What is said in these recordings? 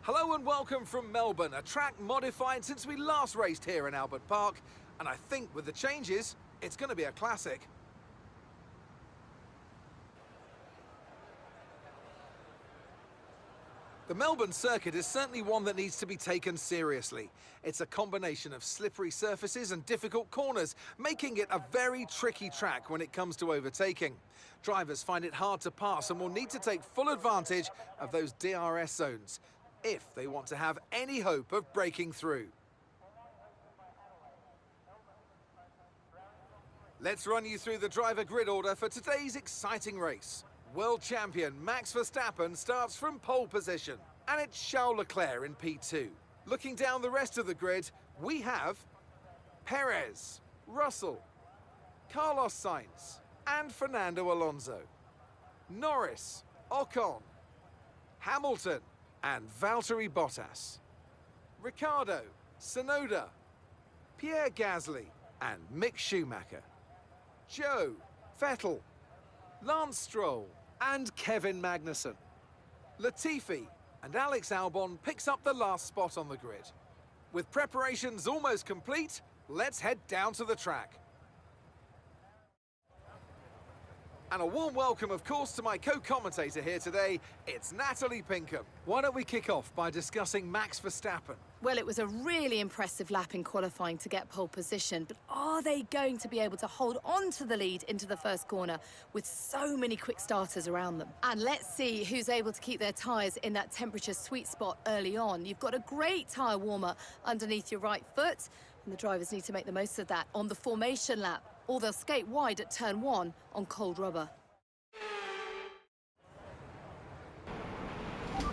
Hello and welcome from Melbourne, a track modified since we last raced here in Albert Park, and I think with the changes, it's going to be a classic. The Melbourne circuit is certainly one that needs to be taken seriously. It's a combination of slippery surfaces and difficult corners, making it a very tricky track when it comes to overtaking. Drivers find it hard to pass and will need to take full advantage of those DRS zones if they want to have any hope of breaking through. Let's run you through the driver grid order for today's exciting race. World champion Max Verstappen starts from pole position, and it's Charles Leclerc in P2. Looking down the rest of the grid, we have Perez, Russell, Carlos Sainz, and Fernando Alonso, Norris, Ocon, Hamilton, and Valtteri Bottas, Ricciardo, Tsunoda, Pierre Gasly, and Mick Schumacher, Joe, Vettel, Lance Stroll, and Kevin Magnussen. Latifi and Alex Albon picks up the last spot on the grid. With preparations almost complete, let's head down to the track. And a warm welcome, of course, to my co-commentator here today. It's Natalie Pinkham. Why don't we kick off by discussing Max Verstappen? Well, it was a really impressive lap in qualifying to get pole position, but are they going to be able to hold on to the lead into the first corner with so many quick starters around them? And let's see who's able to keep their tyres in that temperature sweet spot early on. You've got a great tyre warmer underneath your right foot, and the drivers need to make the most of that on the formation lap, or they'll skate wide at turn 1 on cold rubber.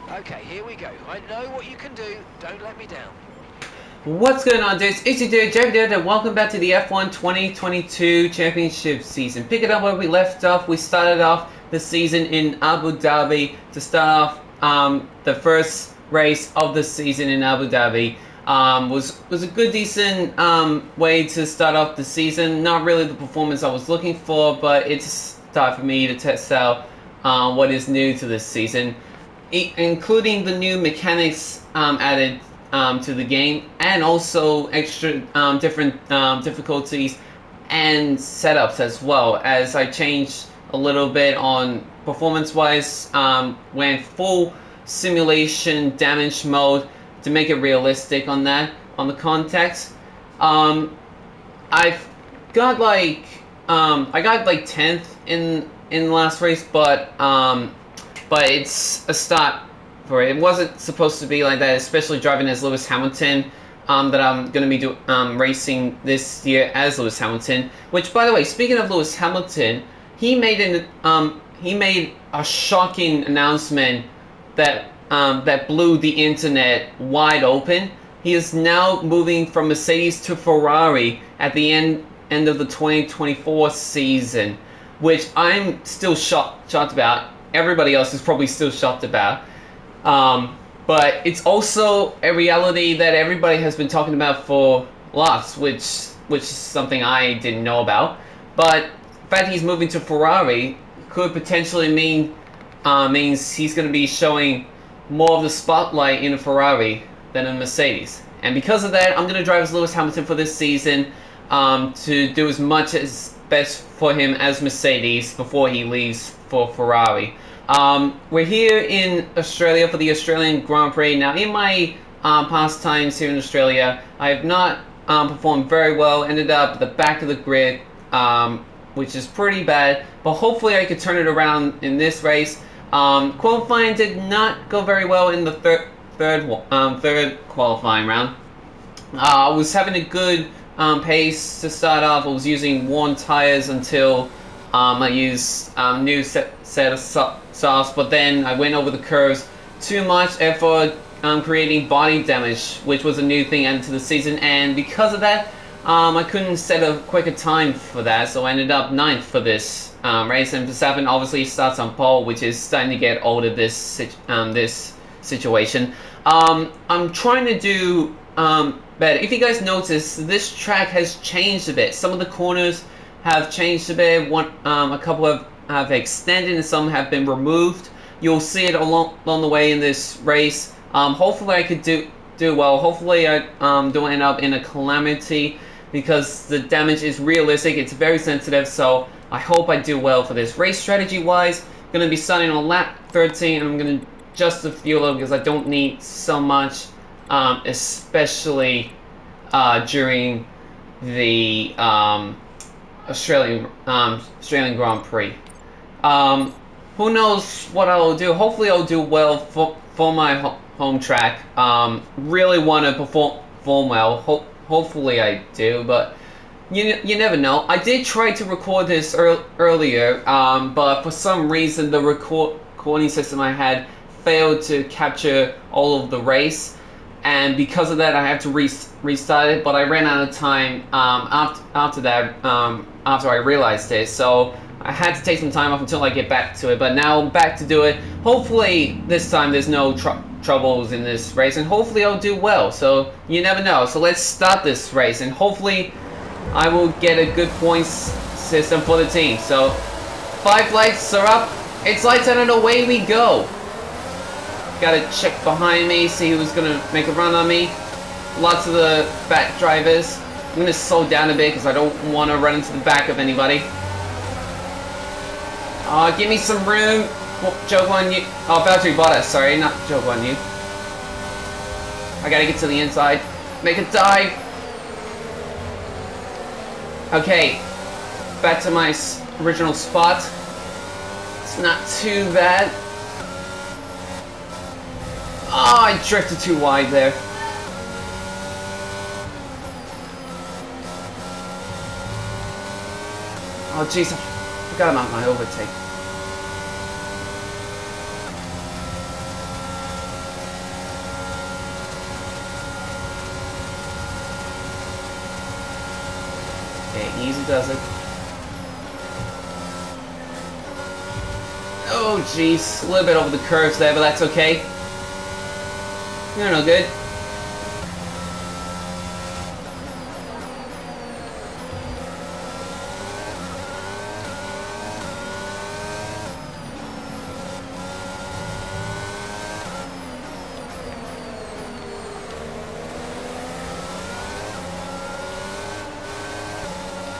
Okay, here we go. I know what you can do. Don't let me down. What's going on, dudes? It's your dude, Jerry Dude, and welcome back to the F1 2022 Championship season. Pick it up where we left off. We started off the season in Abu Dhabi to start off the first race of the season in Abu Dhabi. Was a good, decent way to start off the season. Not really the performance I was looking for, but it's time for me to test out what is new to this season, including the new mechanics added to the game, and also extra different difficulties and setups as well. As I changed a little bit on performance-wise, went full simulation damage mode to make it realistic on the context. I've got like I got like 10th in the last race, but it's a start for it. It wasn't supposed to be like that, especially driving as Lewis Hamilton, that I'm going to be racing this year as Lewis Hamilton. Which, by the way, speaking of Lewis Hamilton, he made a shocking announcement that blew the internet wide open. He is now moving from Mercedes to Ferrari at the end of the 2024 season, which I'm still shocked about. Everybody else is probably still shocked about. But it's also a reality that everybody has been talking about for lots, which is something I didn't know about. But the fact he's moving to Ferrari could potentially means he's going to be showing more of the spotlight in a Ferrari than a Mercedes. And because of that, I'm going to drive as Lewis Hamilton for this season, to do as much as best for him as Mercedes before he leaves for Ferrari. We're here in Australia for the Australian Grand Prix. Now, in my past times here in Australia, I have not performed very well. Ended up at the back of the grid, which is pretty bad. But hopefully I could turn it around in this race. Qualifying did not go very well in the third qualifying round. I was having a good pace to start off. I was using worn tires until I used new set of softs, but then I went over the curves too much, therefore creating body damage, which was a new thing added to the season. And because of that, I couldn't set a quicker time for that, so I ended up 9th for this race. And Verstappen obviously starts on pole, which is starting to get older, this situation. I'm trying to do better. If you guys notice, this track has changed a bit. Some of the corners have changed a bit. A couple have extended and some have been removed. You'll see it along the way in this race. Hopefully I could do well. Hopefully I don't end up in a calamity, because the damage is realistic. It's very sensitive, so I hope I do well for this. Race strategy wise, gonna be starting on lap 13, and I'm gonna adjust the fuel because I don't need so much, especially during the Australian Grand Prix. Who knows what I'll do? Hopefully I'll do well for my home track. Really want to perform well. Hopefully I do, but you never know. I did try to record this earlier, but for some reason the recording system I had failed to capture all of the race, and because of that I had to restart it, but I ran out of time after that, after I realized it, so I had to take some time off until I get back to it, but now I'm back to do it. Hopefully this time there's no troubles in this race, and hopefully I'll do well, so you never know. So let's start this race, and hopefully I will get a good points system for the team. So 5 lights are up, it's lights out, and away we go. Gotta check behind me, see who's gonna make a run on me. Lots of the back drivers. I'm gonna slow down a bit because I don't want to run into the back of anybody. Give me some room. Joke on you. Oh, Valtteri Bottas, sorry, not joke on you. I gotta get to the inside. Make a dive. Okay, back to my original spot. It's not too bad. Oh, I drifted too wide there. Oh, jeez, I forgot about my overtake. Okay, easy does it. Oh, jeez, a little bit over the curves there, but that's okay. You're no good.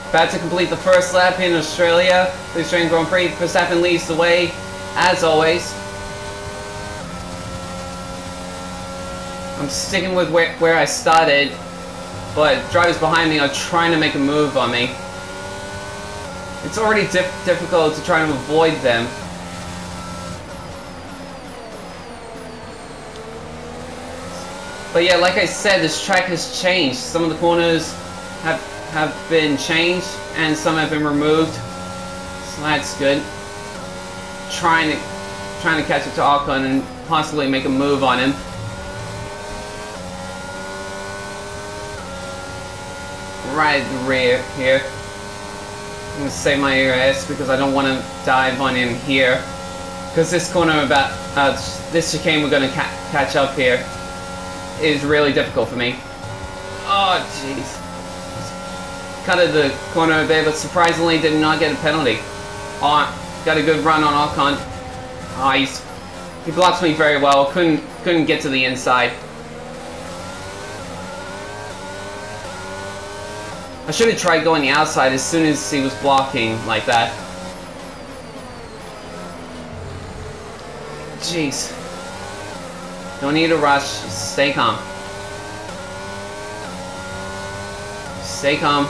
About to complete the first lap in Australia, the Australian Grand Prix. Verstappen leads the way, as always. I'm sticking with where I started, but drivers behind me are trying to make a move on me. It's already difficult to try and avoid them. But yeah, like I said, this track has changed. Some of the corners have been changed, and some have been removed. So that's good. Trying to catch up to Ocon and possibly make a move on him. Right at the rear here. I'm gonna save my ERS because I don't want to dive on him here. Because this corner this chicane we're gonna catch up here is really difficult for me. Oh jeez. Cutted the corner a bit, but surprisingly did not get a penalty. Oh, got a good run on Ocon. Oh, he blocks me very well. Couldn't get to the inside. I should have tried going the outside as soon as he was blocking like that. Jeez. Don't need to rush. Stay calm. Stay calm.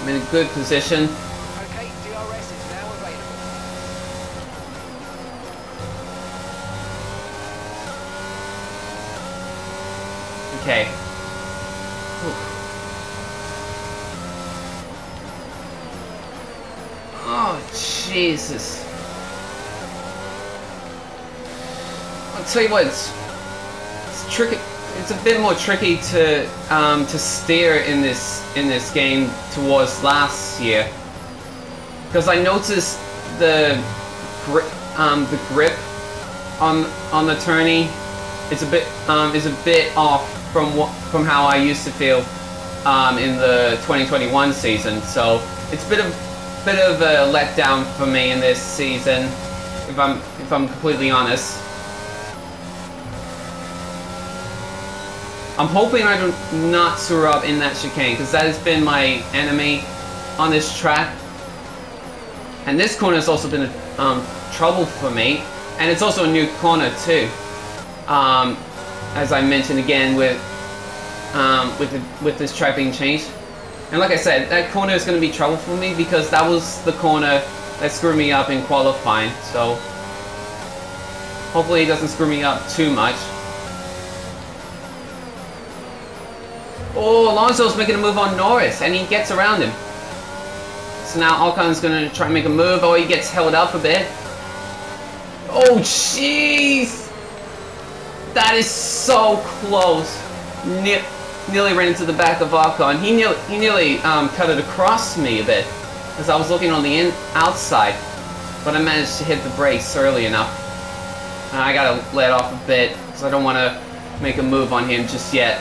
I'm in a good position. Okay, DRS is now available. Okay. Oh, Jesus. I'll tell you what, it's tricky. It's a bit more tricky to steer in this game towards last year, because I noticed the grip on the turning is a bit off from how I used to feel in the 2021 season. So it's a bit of a letdown for me in this season, if I'm completely honest. I'm hoping I do not screw up in that chicane, because that has been my enemy on this track. And this corner has also been trouble for me, and it's also a new corner too. As I mentioned again with this track being changed. And like I said, that corner is going to be trouble for me because that was the corner that screwed me up in qualifying. So hopefully it doesn't screw me up too much. Oh, Alonso's making a move on Norris, and he gets around him. So now Ocon's going to try and make a move. Oh, he gets held up a bit. Oh, jeez! That is so close. Nearly ran into the back of Ocon. He nearly cut it across me a bit, because I was looking on the outside. But I managed to hit the brakes early enough. I gotta let off a bit, because I don't want to make a move on him just yet.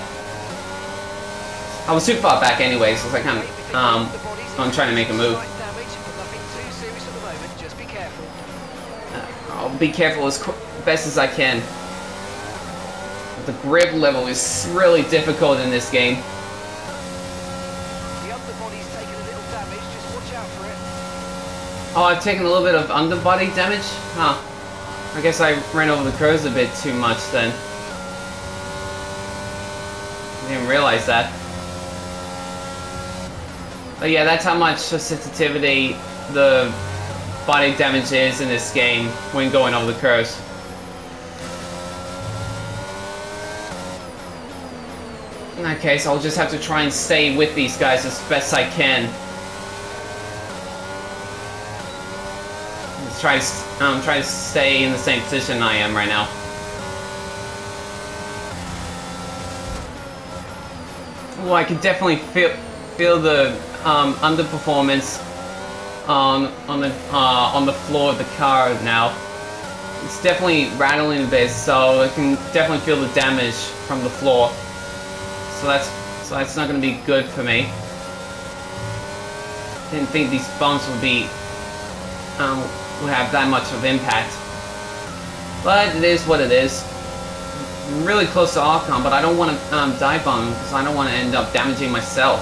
I was too far back anyway, so I was like, I'm trying to make a move. I'll be careful as best as I can. The grip level is really difficult in this game. The underbody's taken a little damage, just watch out for it. Oh, I've taken a little bit of underbody damage? Huh. I guess I ran over the curves a bit too much then. I didn't realize that. But yeah, that's how much sensitivity the body damage is in this game when going over the curves. In that case, I'll just have to try and stay with these guys as best I can. Let's try to stay in the same position I am right now. Oh, I can definitely feel the underperformance on the floor of the car now. It's definitely rattling a bit, so I can definitely feel the damage from the floor. So that's not going to be good for me. Didn't think these bumps would have that much of impact, but it is what it is. I'm really close to Ocon, but I don't want to dive bomb him because I don't want to end up damaging myself.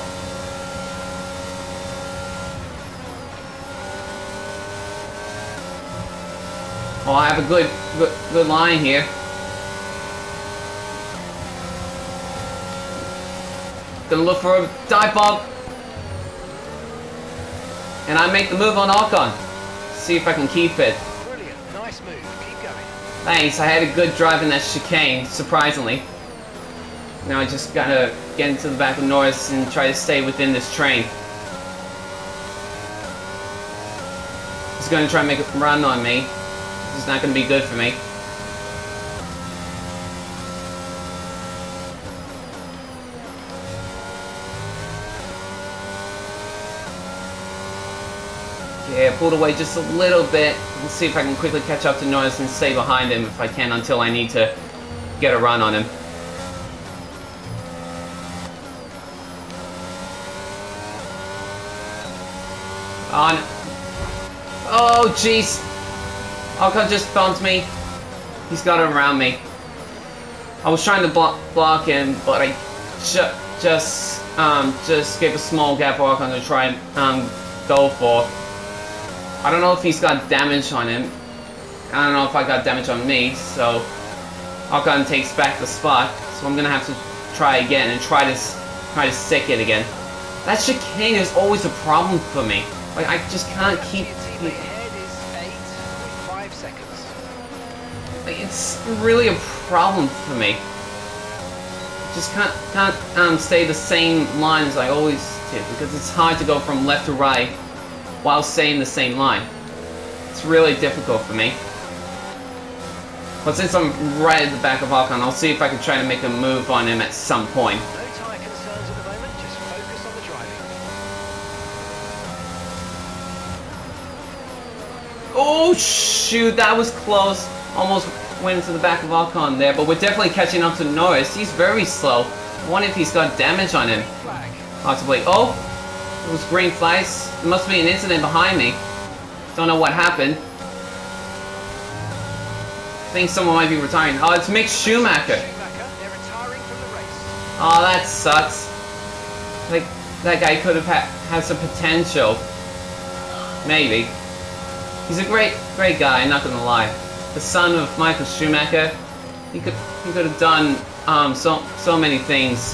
Oh, I have a good line here. Gonna look for a dive bomb. And I make the move on Ocon. See if I can keep it. Brilliant, nice move, keep going. Thanks, I had a good drive in that chicane, surprisingly. Now I just gotta get into the back of Norris and try to stay within this train. He's gonna try and make a run on me. It's not gonna be good for me. Yeah, pulled away just a little bit. Let's see if I can quickly catch up to Norris and stay behind him if I can until I need to get a run on him. On. Oh, jeez. Ocon just bumped me. He's got it around me. I was trying to block him, but I just gave a small gap for Ocon to try and go for. I don't know if he's got damage on him. I don't know if I got damage on me, so Ocon takes back the spot. So I'm gonna have to try again and try to stick it again. That chicane is always a problem for me. Like I just can't keep. Your head is 8.5 seconds. Like, it's really a problem for me. Just can't stay the same line as I always did because it's hard to go from left to right while staying the same line. It's really difficult for me. But since I'm right at the back of Ocon, I'll see if I can try to make a move on him at some point. No tyre concerns at the moment, just focus on the driving. Oh shoot, that was close. Almost went into the back of Ocon there, but we're definitely catching up to Norris. He's very slow. I wonder if he's got damage on him. Flag. Possibly. Oh! It was green flags. There must be an incident behind me. Don't know what happened. I think someone might be retiring. Oh, it's Mick Schumacher. Schumacher, they're retiring from the race. Oh, that sucks. Like, that guy could have had some potential. Maybe. He's a great guy, not gonna lie. The son of Michael Schumacher. He could have done so many things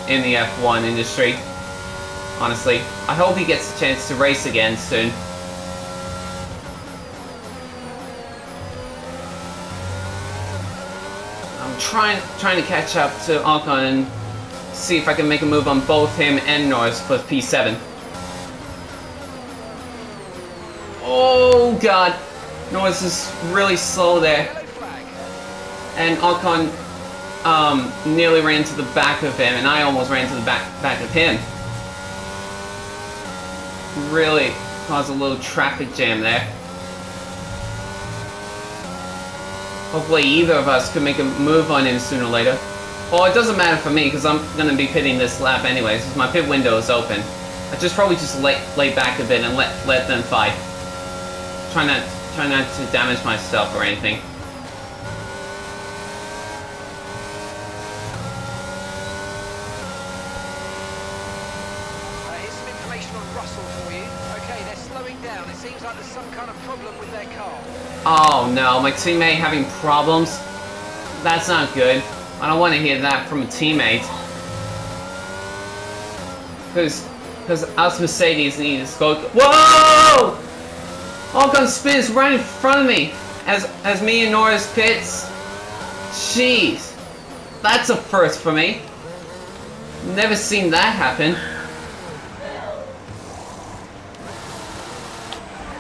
in the F1 industry. Honestly, I hope he gets a chance to race again soon. I'm trying to catch up to Ocon and see if I can make a move on both him and Norris for P7. Oh god, Norris is really slow there, and Ocon nearly ran to the back of him, and I almost ran to the back of him. Really caused a little traffic jam there. Hopefully either of us could make a move on him sooner or later. Well, it doesn't matter for me because I'm going to be pitting this lap anyways, because my pit window is open. I probably just lay back a bit and let them fight. Try not to damage myself or anything. Here's some information on Russell for you. Okay, they're slowing down. It seems like there's some kind of problem with their car. Oh no, my teammate having problems? That's not good. I don't want to hear that from a teammate. Because us Mercedes need to go. Whoa! Ocon spins right in front of me as me and Norris pits. Jeez, that's a first for me. Never seen that happen.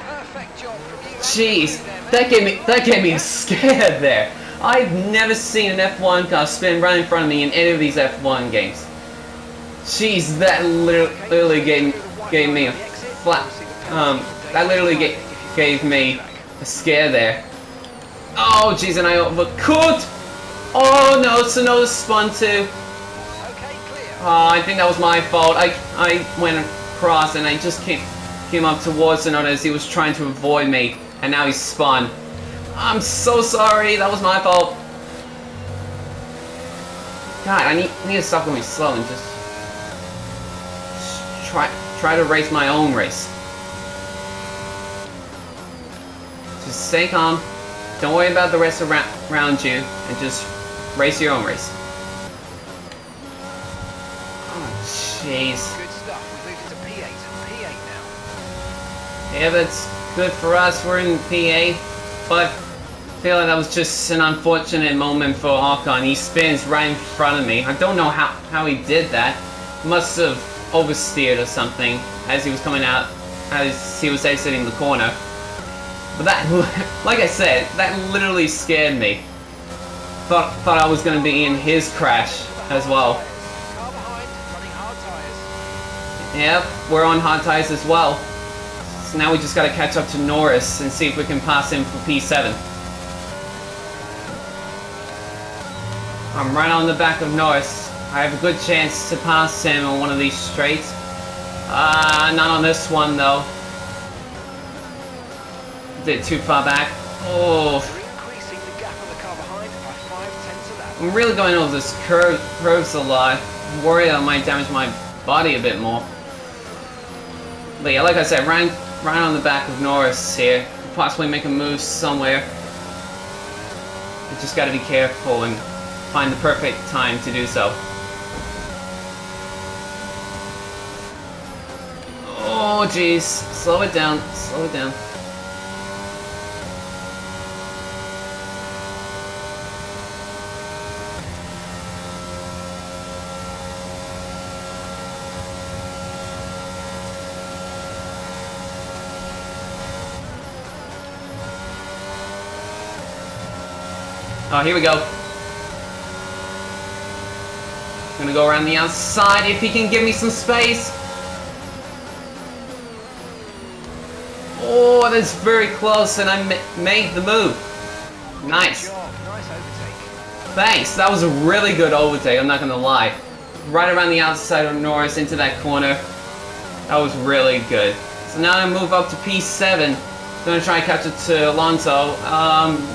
Perfect job from you. Jeez, that gave me a scare there. I've never seen an F1 car spin right in front of me in any of these F1 games. Jeez, that literally gave me a flat. That literally gave me a scare there. Oh jeez, and I overcooked. Oh no, Tsunoda spun too. Oh, I think that was my fault. I went across and I just came up towards Tsunoda as he was trying to avoid me, and now he's spun. I'm so sorry, that was my fault. God, I need to stop going slow and just try to race my own race. Just stay calm, don't worry about the rest around you, and just race your own race. Oh, jeez. Good stuff. We've moved into P8 now. Yeah, that's good for us. We're in P8, but I feel like that was just an unfortunate moment for Ocon. He spins right in front of me. I don't know how he did that. Must have oversteered or something as he was coming out, as he was exiting the corner. But that, like I said, that literally scared me. Thought I was going to be in his crash as well. Car behind, running hard tyres. Yep, we're on hard tires as well. So now we just got to catch up to Norris and see if we can pass him for P7. I'm right on the back of Norris. I have a good chance to pass him on one of these straights. Not on this one though. Bit too far back. Oh. They're increasing the gap on the car behind by 5/10 of that. I'm really going over this curves a lot. I'm worried I might damage my body a bit more. But yeah, like I said, right on the back of Norris here. Possibly make a move somewhere. You just gotta be careful and find the perfect time to do so. Oh jeez, slow it down, slow it down. Oh, here we go. Gonna go around the outside if he can give me some space. Oh, that's very close, and I made the move. Nice. Nice overtake. Thanks. That was a really good overtake. I'm not gonna lie. Right around the outside of Norris into that corner. That was really good. So now I move up to P7. Gonna try and catch it to Alonso.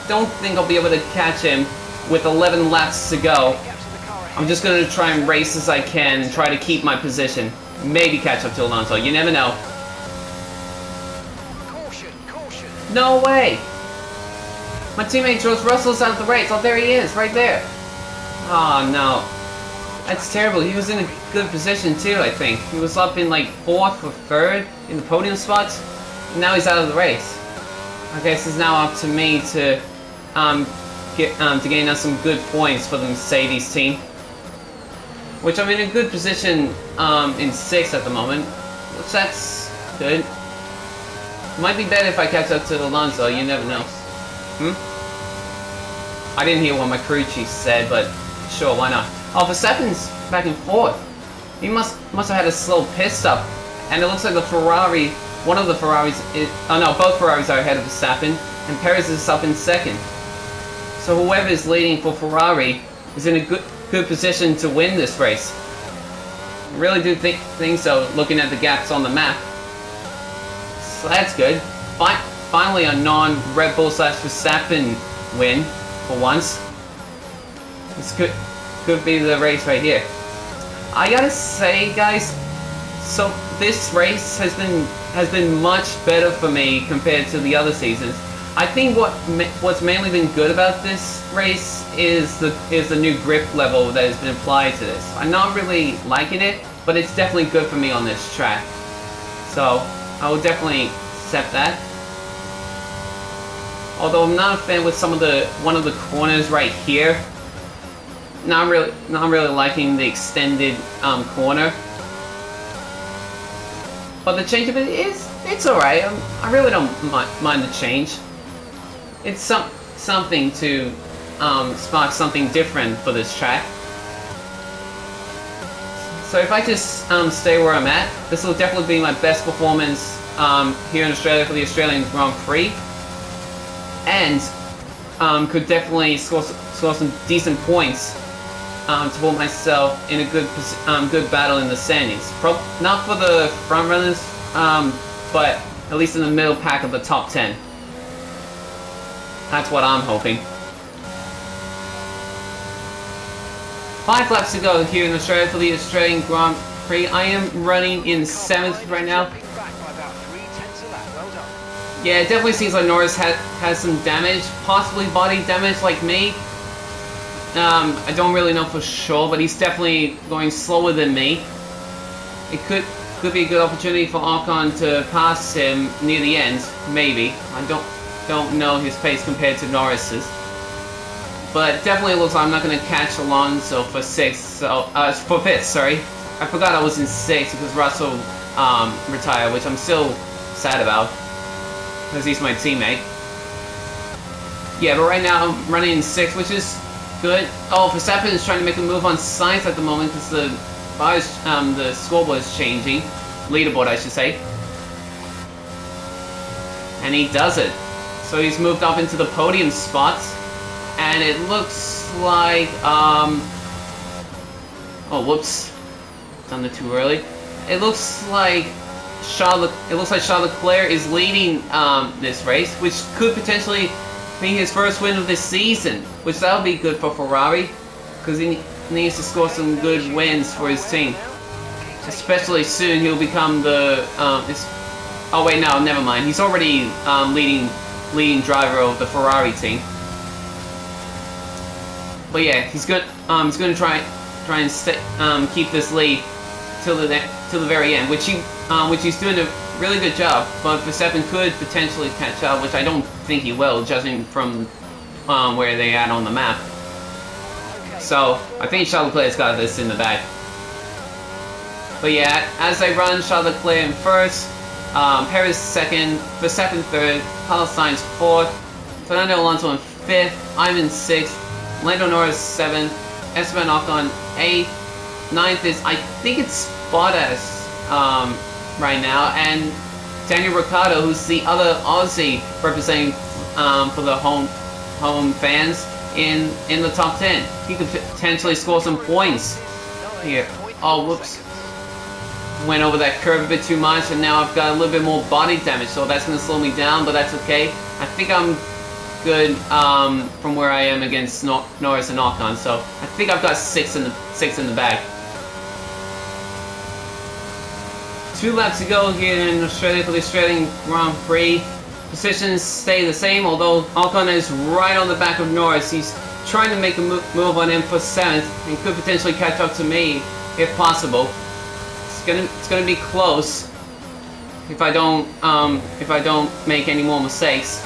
Don't think I'll be able to catch him with 11 laps to go. Gaps in the car I'm just going to try and race as I can and try to keep my position. Maybe catch up to Alonso. You never know. Caution, caution. No way! My teammate George Russell's out of the race. Oh, there he is, right there. Oh, no. That's terrible. He was in a good position, too, I think. He was up in, like, 4th or 3rd in the podium spots. And now he's out of the race. I guess it's now up to me to gain us some good points for the Mercedes team. Which I'm in a good position in 6th at the moment. Which that's good. Might be better if I catch up to Alonso, you never know. I didn't hear what my crew chief said, but sure, why not? Oh, Verstappen's back in 4th. He must have had a slow pit stop. And it looks like the Ferrari, one of the Ferraris is, oh no, both Ferraris are ahead of Verstappen, and Perez is up in 2nd. So whoever is leading for Ferrari is in a good position to win this race. I really do think so, looking at the gaps on the map. So that's good. Finally a non-Red Bull / Verstappen win, for once. This could be the race right here. I gotta say, guys, so this race has been much better for me compared to the other seasons. I think what's mainly been good about this race is the new grip level that has been applied to this. I'm not really liking it, but it's definitely good for me on this track. So I will definitely accept that. Although I'm not a fan with one of the corners right here. Not really liking the extended corner. But the change of it's alright. I really don't mind the change. It's something to spark something different for this track. So if I just stay where I'm at, this will definitely be my best performance here in Australia for the Australian Grand Prix. And could definitely score some decent points to put myself in a good battle in the standings. Not for the front runners, but at least in the middle pack of the top 10. That's what I'm hoping. 5 laps to go here in Australia for the Australian Grand Prix. I am running in 7th right now. Yeah, it definitely seems like Norris has some damage, possibly body damage like me. I don't really know for sure, but he's definitely going slower than me. It could be a good opportunity for Ocon to pass him near the end, maybe. I don't know his pace compared to Norris's. But definitely looks like I'm not going to catch Alonso for 6th, so, for 5th, sorry. I forgot I was in 6th because Russell retired, which I'm still sad about. Because he's my teammate. Yeah, but right now I'm running in 6th, which is good. Oh, Verstappen is trying to make a move on Sainz at the moment because the scoreboard is changing. Leaderboard, I should say. And he does it. So he's moved up into the podium spots. And it looks like, oh, whoops. Done it too early. It looks like Charles Leclerc is leading this race, which could potentially be his first win of this season, which that'll be good for Ferrari, because he needs to score some good wins for his team. Especially soon he'll become the oh wait, no, never mind. He's already leading driver of the Ferrari team. But yeah, he's going to try and keep this lead till the very end, which he's doing a really good job. But Verstappen could potentially catch up, which I don't think he will, judging from where they at on the map. So I think Charles Leclerc's got this in the bag. But yeah, as I run, Charles Leclerc in 1st, Perez 2nd, Verstappen 3rd, Carlos Sainz 4th, Fernando Alonso in 5th, I'm in 6th, Lando Norris 7th, Esteban Ocon 8th, 9th is, I think it's Bottas right now, and Daniel Ricciardo, who's the other Aussie representing for the home fans in the top 10. He could potentially score some points here. Oh, whoops. Went over that curve a bit too much, and now I've got a little bit more body damage, so that's going to slow me down, but that's okay. I think I'm good from where I am against Norris and Ocon. So I think I've got six in the bag. 2 laps to go here in Australia for the Australian Grand Prix. Positions stay the same, although Ocon is right on the back of Norris. He's trying to make a move on him for 7th and could potentially catch up to me if possible. It's gonna be close if I don't make any more mistakes.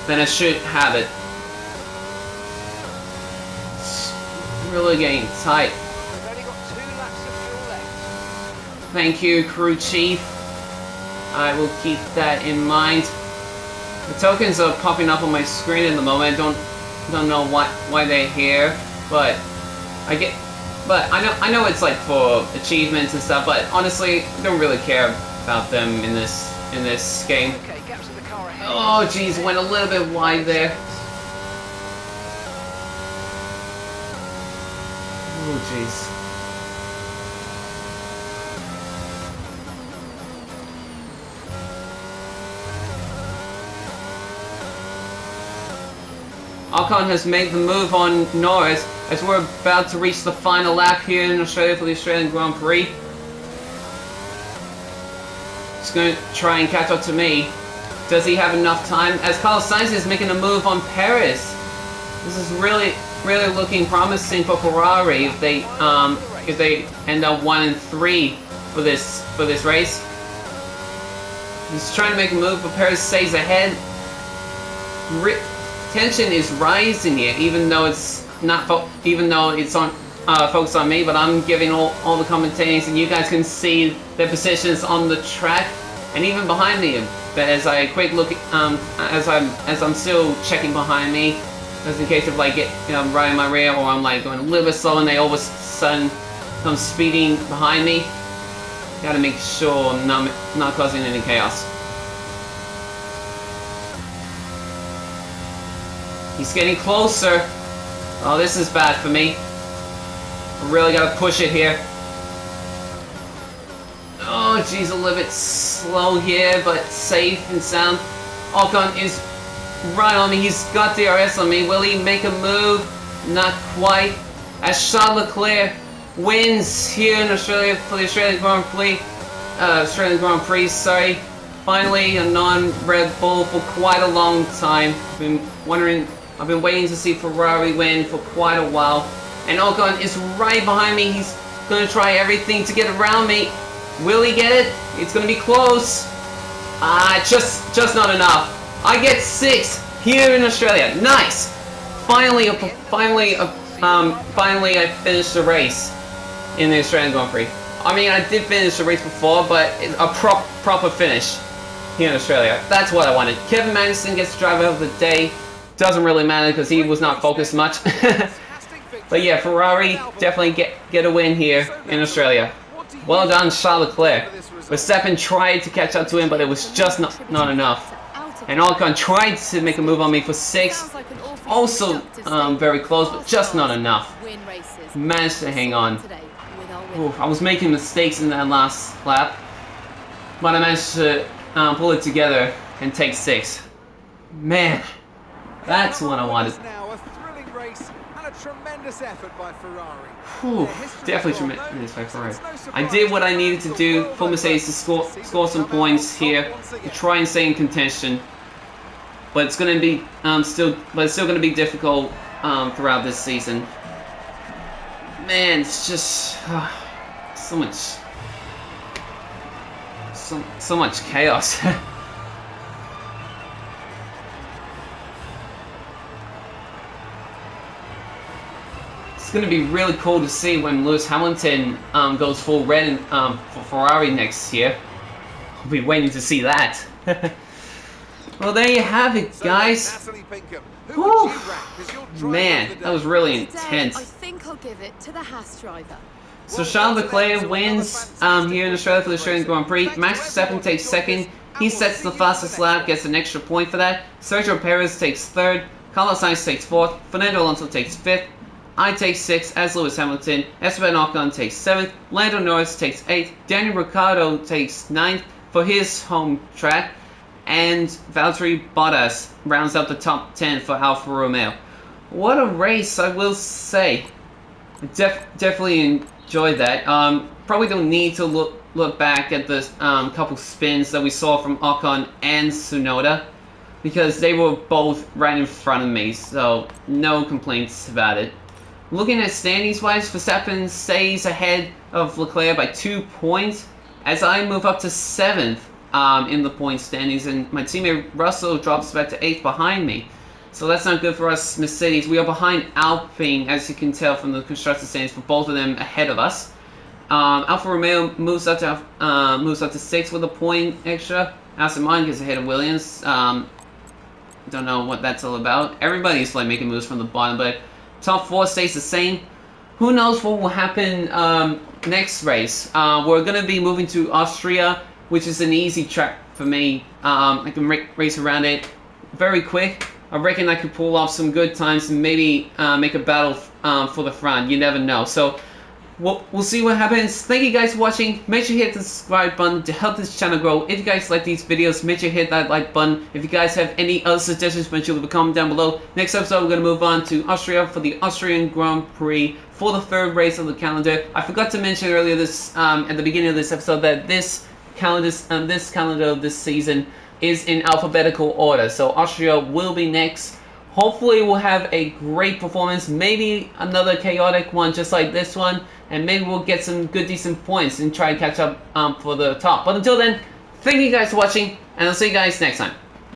Then I should have it. It's really getting tight. We've only got 2 laps of fuel left. Thank you, crew chief. I will keep that in mind. The tokens are popping up on my screen in the moment. Don't know why they're here, but I know it's like for achievements and stuff. But honestly, I don't really care about them in this game. Okay, gaps in the car ahead. Oh geez, went a little bit wide there. Oh jeez. Ocon has made the move on Norris as we're about to reach the final lap here in Australia for the Australian Grand Prix. He's going to try and catch up to me. Does he have enough time? As Carlos Sainz is making a move on Perez. This is really looking promising for Ferrari if they end up 1 and 3 for this race. He's trying to make a move, but Perez stays ahead. Tension is rising here, even though it's on focused on me. But I'm giving all the commentators, and you guys can see their positions on the track and even behind me. But as I quick look, as I'm still checking behind me, just in case of like right in my rear, or I'm like going a little bit slow, and they all of a sudden come speeding behind me. Gotta make sure I'm not causing any chaos. He's getting closer. Oh, this is bad for me. I really gotta push it here. Oh, geez, a little bit slow here, but safe and sound. Ocon is right on me. He's got DRS on me. Will he make a move? Not quite. As Charles Leclerc wins here in Australia for the Australian Grand Prix. Sorry. Finally, a non-Red Bull for quite a long time. I've been waiting to see Ferrari win for quite a while. And Ocon is right behind me. He's going to try everything to get around me. Will he get it? It's going to be close. Just not enough. I get 6th here in Australia. Nice. Finally I finished the race in the Australian Grand Prix. I mean, I did finish the race before, but a proper finish here in Australia. That's what I wanted. Kevin Magnussen gets driver of the day. Doesn't really matter because he was not focused much. But yeah, Ferrari definitely get a win here in Australia. Well done, Charles Leclerc. Verstappen tried to catch up to him, but it was just not enough. And Ocon tried to make a move on me for 6th. Also very close, but just not enough. Managed to hang on. Ooh, I was making mistakes in that last lap, but I managed to pull it together and take 6th. Man. That's what I wanted. Now a thrilling race and a tremendous effort by Ferrari. Whew, definitely tremendous by Ferrari. I did what I needed to do for Mercedes to score some points here to try and stay in contention. But it's going to be still going to be difficult throughout this season. Man, it's just so much chaos. It's going to be really cool to see when Lewis Hamilton goes full red for Ferrari next year. I'll be waiting to see that. Well, there you have it, guys. Whew. Man, that was really intense. I think I'll give it to the Haas driver. So Charles Leclerc wins here in Australia for the Australian Grand Prix. Max Verstappen takes 2nd. He sets the fastest lap, gets an extra point for that. Sergio Perez takes 3rd. Carlos Sainz takes 4th. Fernando Alonso takes 5th. I take 6th as Lewis Hamilton. Esteban Ocon takes 7th. Lando Norris takes 8th. Daniel Ricciardo takes 9th for his home track. and Valtteri Bottas rounds up the top 10 for Alfa Romeo. What a race, I will say. Definitely enjoyed that. Probably don't need to look back at the couple spins that we saw from Ocon and Tsunoda, because they were both right in front of me, so no complaints about it. Looking at standings-wise, Verstappen stays ahead of Leclerc by 2 points as I move up to 7th in the point standings, and my teammate Russell drops back to 8th behind me. So that's not good for us Mercedes. We are behind Alpine, as you can tell from the constructor standings, for both of them ahead of us. Alfa Romeo moves up to 6th with a point extra. Aston Martin gets ahead of Williams. Don't know what that's all about. Everybody's like making moves from the bottom, but top 4 stays the same. Who knows what will happen next race? We're gonna be moving to Austria, which is an easy track for me. I can race around it very quick. I reckon I could pull off some good times and maybe make a battle for the front. You never know. So we'll see what happens. Thank you guys for watching. Make sure you hit the subscribe button to help this channel grow. If you guys like these videos, make sure you hit that like button. If you guys have any other suggestions, make sure to leave a comment down below. Next episode, we're going to move on to Austria for the Australian Grand Prix for the 3rd race of the calendar. I forgot to mention earlier this at the beginning of this episode that this calendar this season is in alphabetical order. So Austria will be next. Hopefully we'll have a great performance, maybe another chaotic one just like this one, and maybe we'll get some good decent points and try and catch up for the top. But until then, thank you guys for watching, and I'll see you guys next time.